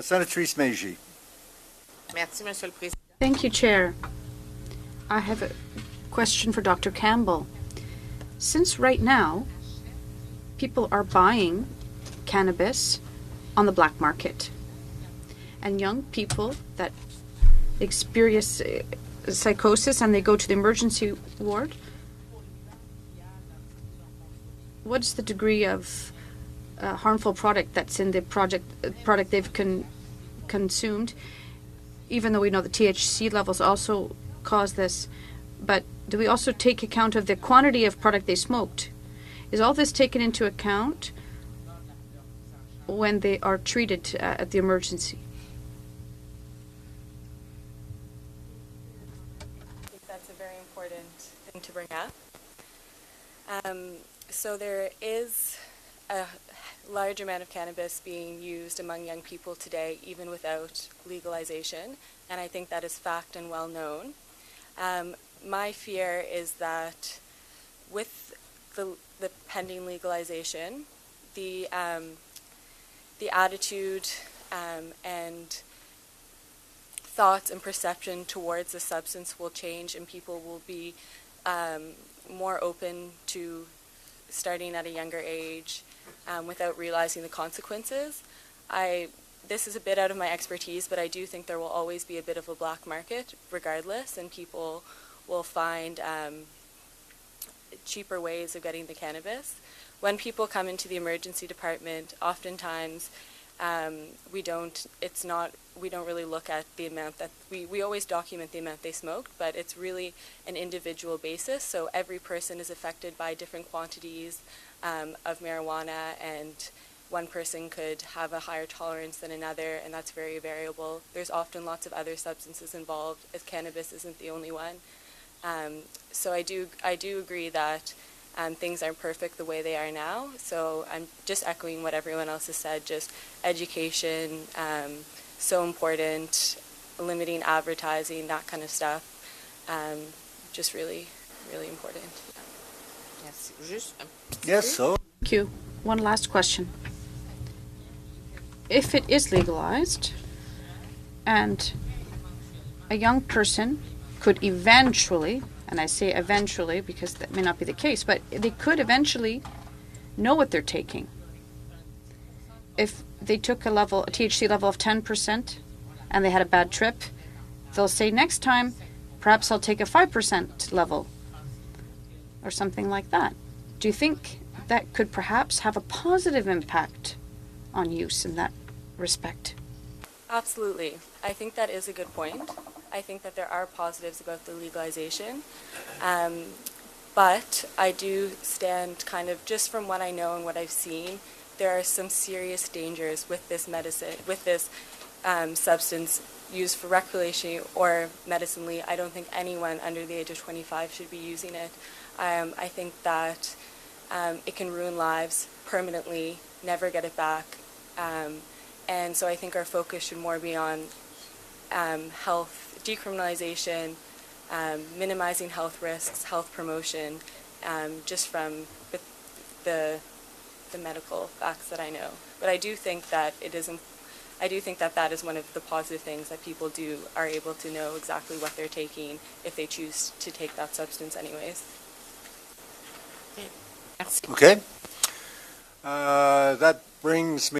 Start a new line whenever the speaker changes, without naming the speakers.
Senatrice Meiji.
Merci, Monsieur le Président.
Thank you, Chair. I have a question for Dr. Campbell. Since right now, people are buying cannabis on the black market, and young people that experience psychosis and they go to the emergency ward, what's the degree of harmful product that's in the product they've consumed? Even though we know the THC levels also cause this, but do we also take account of the quantity of product they smoked? Is all this taken into account when they are treated at the emergency?
I think that's a very important thing to bring up. So there is a large amount of cannabis being used among young people today, even without legalization, and I think that is fact and well known. My fear is that with the pending legalization, the attitude and thoughts and perception towards the substance will change, and people will be more open to starting at a younger age without realizing the consequences. This is a bit out of my expertise, but I do think there will always be a bit of a black market regardless, and people will find cheaper ways of getting the cannabis. When people come into the emergency department, oftentimes we don't really look at the amount that we always document the amount they smoked, but it's really an individual basis. So every person is affected by different quantities of marijuana, and one person could have a higher tolerance than another, and that's very variable. There's often lots of other substances involved, as cannabis isn't the only one. So I do agree that things aren't perfect the way they are now. So I'm just echoing what everyone else has said. Just education, so important. Limiting advertising, that kind of stuff. Just really, really important.
Merci. Juste un petit
Yes,
peu.
so.
Thank you. One last question. If it is legalized and a young person could eventually, and I say eventually because that may not be the case, but they could eventually know what they're taking. If they took a THC level of 10% and they had a bad trip, they'll say next time, perhaps I'll take a 5% level or something like that. Do you think that could perhaps have a positive impact on use in that respect?
Absolutely. I think that is a good point. I think that there are positives about the legalization. But I do stand kind of, just from what I know and what I've seen, there are some serious dangers with this medicine, with this substance used for recreation or medicinally. I don't think anyone under the age of 25 should be using it. I think that it can ruin lives permanently, never get it back. And so I think our focus should more be on health, decriminalization, minimizing health risks, health promotion, just from the medical facts that I know. But I do think that that is one of the positive things, that people are able to know exactly what they're taking if they choose to take that substance anyways.
Merci.
Okay. That brings me